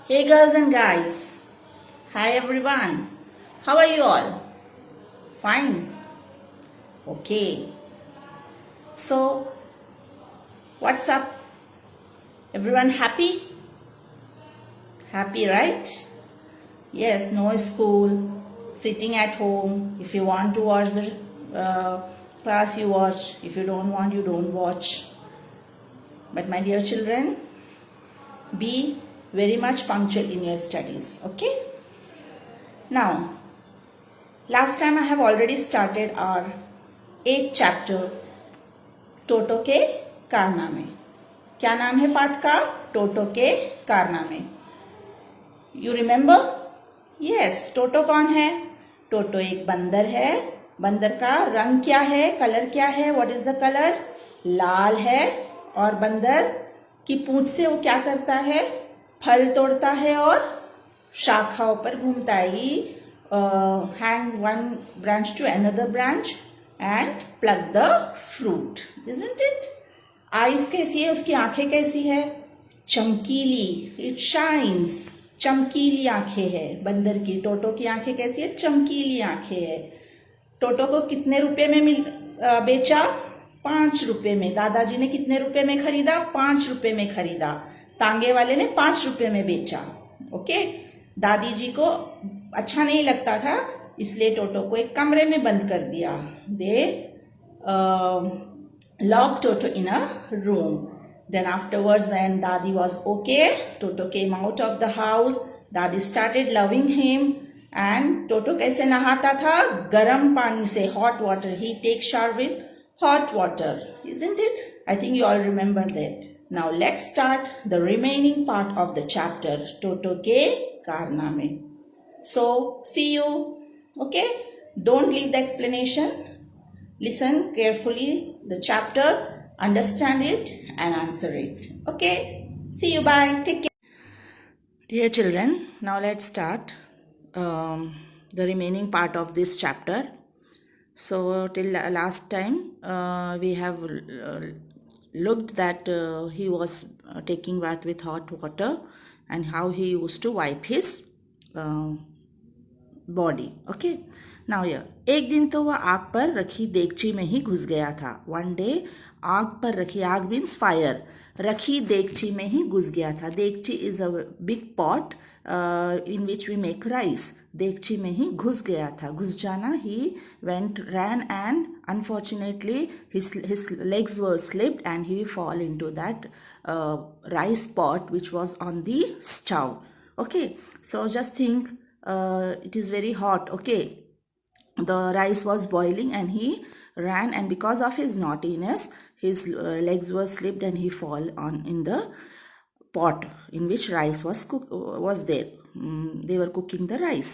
Hey girls and guys, hi everyone. How are you all? Fine. Okay. So, what's up? Everyone happy? Happy, right? Yes, no school, sitting at home. If you want to watch the class, you watch. If you don't want, you don't watch. But my dear children, be very much punctual in your studies, okay? Now, last time I have already started our 8th chapter, टोटो के कारनामे. क्या नाम है पाठ का? टोटो के कारनामे. You remember? Yes. टोटो कौन है? टोटो एक बंदर है. बंदर का रंग क्या है? कलर क्या है? What is the colour? लाल है. और बंदर की पूंछ से वो क्या करता है? फल तोड़ता है और शाखाओं पर घूमता है. He hang one branch to another branch and pluck the fruit, isn't it? Eyes कैसी है? उसकी आंखें कैसी है? चमकीली. It shines. चमकीली आंखें है बंदर की. टोटो की आंखें कैसी है? चमकीली आंखें है. टोटो को कितने रुपए में बेचा? 5 रुपए में. दादाजी ने कितने रुपए में खरीदा? 5 रुपए में खरीदा. तांगे वाले ने 5 रुपए में बेचा. ओके. दादी जी को अच्छा नहीं लगता था, इसलिए टोटो को एक कमरे में बंद कर दिया. They lock Toto in a room. Then afterwards when Dadi was okay, Toto came out of the house. Dadi started loving him. And Toto कैसे नहाता था? गर्म पानी से. Hot water. He take shower with hot water. Isn't it? I think you all remember that. Now let's start the remaining part of the chapter, Toto के कारनामे. So, see you. Okay? Don't leave the explanation. Listen carefully the chapter, understand it and answer it. Okay? See you. Bye. Take care. Dear children, now let's start the remaining part of this chapter. So, till last time we have looked that he was taking bath with hot water and how he used to wipe his body. Okay. Now here एक दिन तो वह आग पर रखी देगची में ही घुस गया था. वन डे आग पर रखी, आग मीन्स फायर, रखी देगची में ही घुस गया था. Degchi is a big pot in which we make rice. देगची में ही घुस गया था. घुस जाना. He went ran and unfortunately his legs were slipped and he fall into that rice pot which was on the stove. Okay, so just think, it is very hot. Okay, the rice was boiling and he ran, and because of his naughtiness his legs were slipped and he fall on in the pot in which rice was there. They were cooking the rice.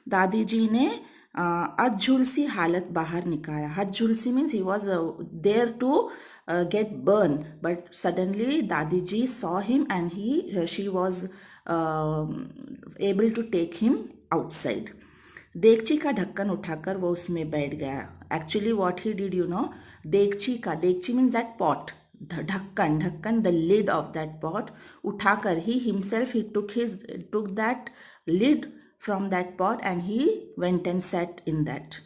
दादी जी ने अधझुलसी हालत बाहर निकाला. अधझुलसी means he was there to get burned, but suddenly दादी जी saw him and she was able to take him outside. देगची का ढक्कन उठाकर वो उसमें बैठ गया. Actually what he did you know, degchi means that pot, dhakkan the lid of that pot उठाकर he himself he took that lid from that pot and he went and sat in that.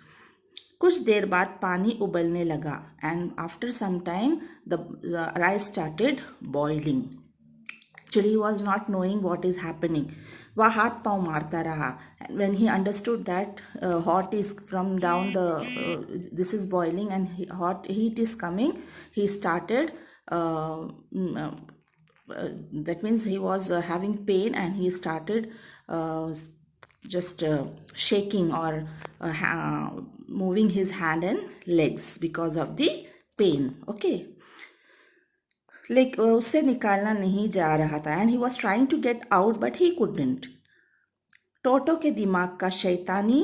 कुछ देर बाद पानी उबलने लगा and after some time the rice started boiling. Actually, he was not knowing what is happening. वह हाथ पाँव मारता रहा. When he understood that hot is from down this is boiling and hot heat is coming, he started that means he was having pain and he started just shaking or moving his hand and legs because of the pain. Okay. Like उससे निकालना नहीं जा रहा था. And he was trying to get out but he couldn't. Toto के दिमाग का शैतानी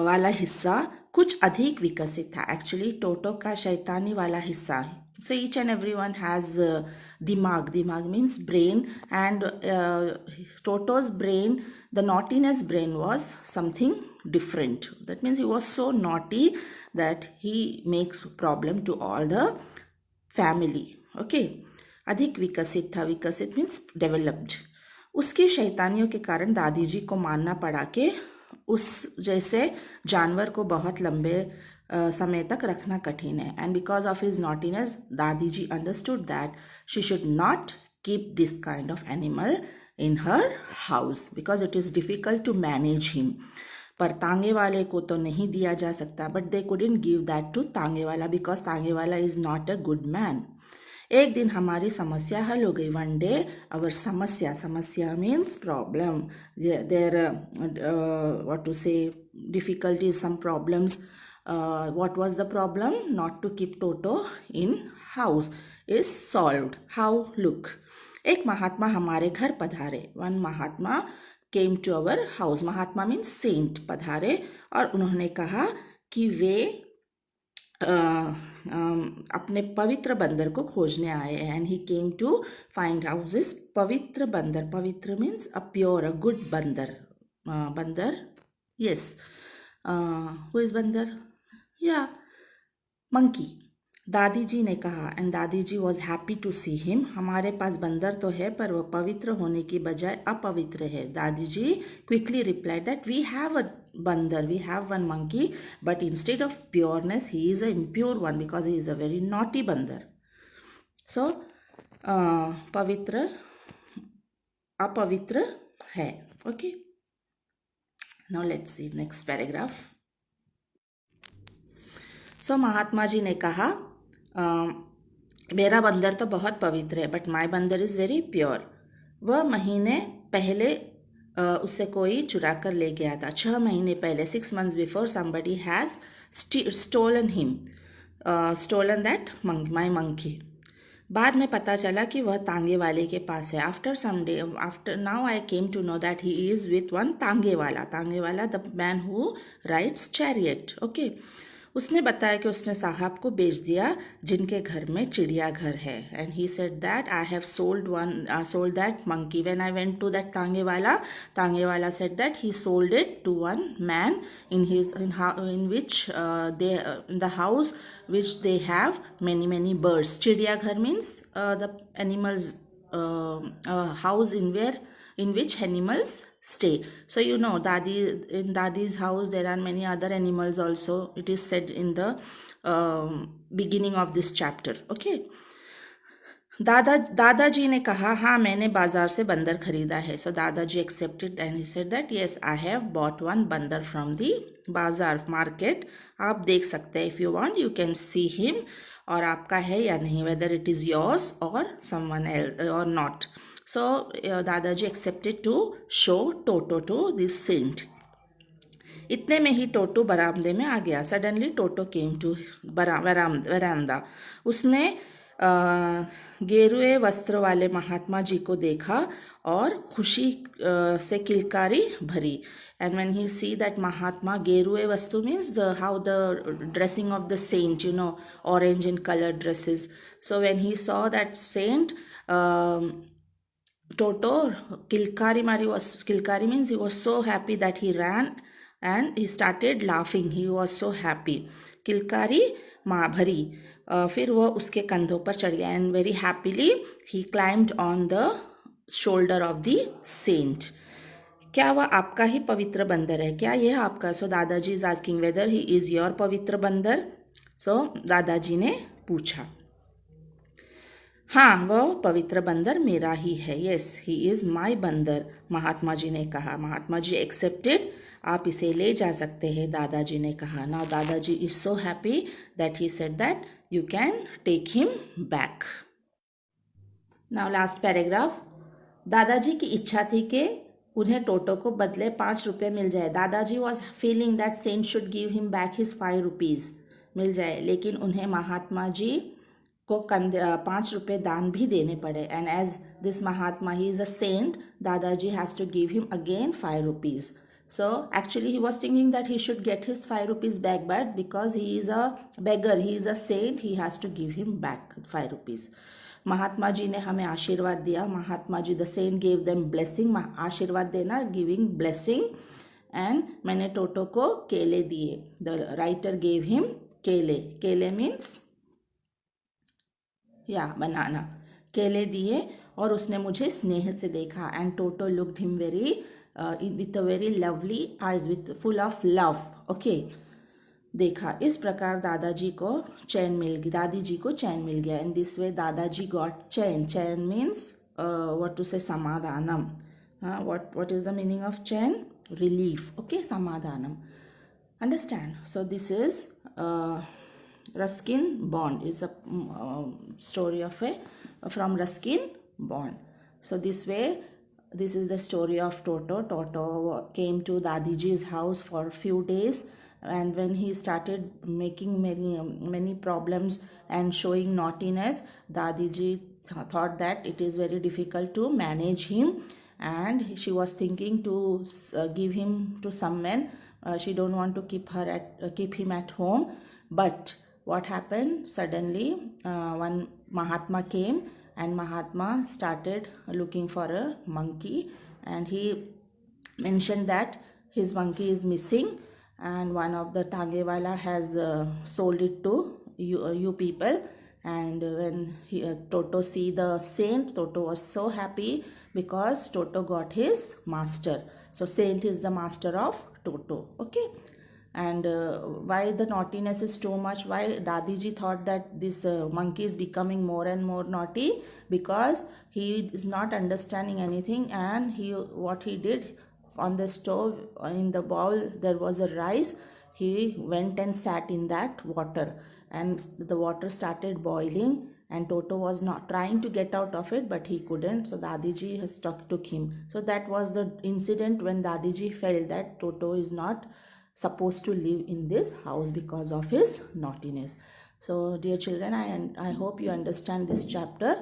वाला हिस्सा कुछ अधिक विकसित था. एक्चुअली टोटो का शैतानी वाला हिस्सा, so each and every one has dimag means brain, and Toto's brain, the naughtiness brain was something different. That means he was so naughty that he makes problem to all the family. Okay, अधिक विकसित था. विकसित means developed. उसकी शैतानियों के कारण दादी जी को मानना पड़ा कि उस जैसे जानवर को बहुत लंबे समय तक रखना कठिन है. And because of his naughtiness Dadi ji understood that she should not keep this kind of animal in her house because it is difficult to manage him. पर तांगे वाले को तो नहीं दिया जा सकता. But they couldn't give that to तांगे वाला बिकॉज तांगे वाला is not a good man. एक दिन हमारी समस्या हल हो गई. One day our samasya means problem. There what to say difficulties, some problems. what was the problem? Not to keep Toto in house is solved. How? Look. एक महात्मा हमारे घर पधारे. One Mahatma came to our house. Mahatma means saint. पधारे और उन्होंने कहा कि वे अपने पवित्र बंदर को खोजने आए. And he came to find house this पवित्र बंदर. पवित्र means a pure, a good बंदर. बंदर, यस. हु इज बंदर? या मंकी. दादी जी ने कहा and Dadi ji was happy to see him. हमारे पास बंदर तो है पर वह पवित्र होने की बजाय अपवित्र है. Dadi ji quickly replied that we have a bandar, we have one monkey, but instead of pureness he is a impure one because he is a very naughty bandar. So पवित्र अपवित्र है. Okay, now let's see next paragraph. So महात्मा जी ने कहा मेरा बंदर तो बहुत पवित्र है बट माई बंदर इज़ वेरी प्योर. वह महीने पहले उससे कोई चुरा कर ले गया था. 6 महीने पहले, 6 months before, somebody has stolen him, stolen that my monkey. बाद में पता चला कि वह तांगे वाले के पास है. After some day, after now I came to know that he is with one तांगे वाला. तांगे वाला the man who rides chariot. Okay. उसने बताया कि उसने साहब को बेच दिया जिनके घर में चिड़ियाघर है. And he said that I have sold that monkey. When I went to that तांगे वाला said that he sold it to one man in which in the house which they have many birds. चिड़ियाघर means the animals house in which animals stay. So you know, in Dadi's house there are many other animals also. It is said in the beginning of this chapter. Okay. दादाजी ने कहा हाँ मैंने बाजार से बंदर खरीदा है. So Dadaji accepted and he said that yes I have bought one bandar from the bazaar market. आप देख सकते हैं, if you want you can see him, और आपका है या नहीं, whether it is yours or someone else or not. So Dadaji accepted to show Toto to this saint. इतने में ही टोटो बरामदे में आ गया. Suddenly Toto came to veranda. उसने गेरुए वस्त्र वाले महात्मा जी को देखा और खुशी से किलकारी भरी. And when he see that Mahatma, गेरुए वस्तु means how the dressing of the saint, you know, orange in color dresses. So when he saw that saint, Toto kilkari means he was so happy that he ran and he started laughing. He was so happy. किलकारी माँ भरी. फिर वह उसके कंधों पर चढ़ गया. And very happily he climbed on the shoulder of the saint. क्या वह आपका ही पवित्र बंदर है? क्या यह आपका? सो दादाजी is asking whether he is your पवित्र बंदर. सो दादाजी ने पूछा. हाँ, वह पवित्र बंदर मेरा ही है. येस, ही इज़ माई बंदर, महात्मा जी ने कहा. महात्मा जी एक्सेप्टेड. आप इसे ले जा सकते हैं, दादाजी ने कहा. नाउ दादाजी is so happy that he said that you can take him back. Now last paragraph. दादाजी की इच्छा थी कि उन्हें टोटो को बदले 5 रुपये मिल जाए. दादाजी was feeling that saint should give him back his 5 rupees मिल जाए, लेकिन उन्हें महात्मा जी को 5 रुपये दान भी देने पड़े. And as this Mahatma he is a saint, Dadaji has to give him again 5 rupees. So actually he was thinking that he should get his 5 rupees back, but because he is a beggar, he is a saint, he has to give him back 5 rupees. Mahatma जी ने हमें आशीर्वाद दिया. Mahatma ji, the saint gave them blessing. आशीर्वाद देना, giving blessing. And मैंने टोटो को केले दिए. द राइटर गेव हिम केले. केले मीन्स या बनाना. केले दिए और उसने मुझे स्नेह से देखा. And Toto looked him very with a very lovely eyes, with full of love. Okay, देखा. इस प्रकार दादाजी को चैन मिल गई, दादी जी को चैन मिल गया. इन दिस वे दादाजी गॉट चैन. चैन मीन्स व्हाट टू से, समाधानम. What is the meaning of chain? Relief. Okay, samadhanam. Understand? So this is Ruskin Bond. Is a story of from Ruskin Bond. So this way, this is the story of Toto. Toto came to Dadiji's house for a few days, and when he started making many problems and showing naughtiness, Dadiji thought that it is very difficult to manage him, and she was thinking to give him to some men. She don't want to keep him at home. But what happened, suddenly one Mahatma came, and Mahatma started looking for a monkey, and he mentioned that his monkey is missing, and one of the Tagewala has sold it to you people. And when Toto see the saint, Toto was so happy because Toto got his master. So saint is the master of Toto. Okay, and why the naughtiness is too much? Why Dadiji thought that this monkey is becoming more and more naughty? Because he is not understanding anything, and what he did, on the stove, in the bowl there was a rice. He went and sat in that water, and the water started boiling, and Toto was not trying to get out of it, but he couldn't. So Dadiji has took him. So that was the incident when Dadiji felt that Toto is not supposed to live in this house because of his naughtiness. So dear children, I hope you understand this chapter.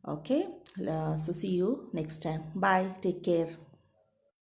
Okay, so see you next time. Bye, take care.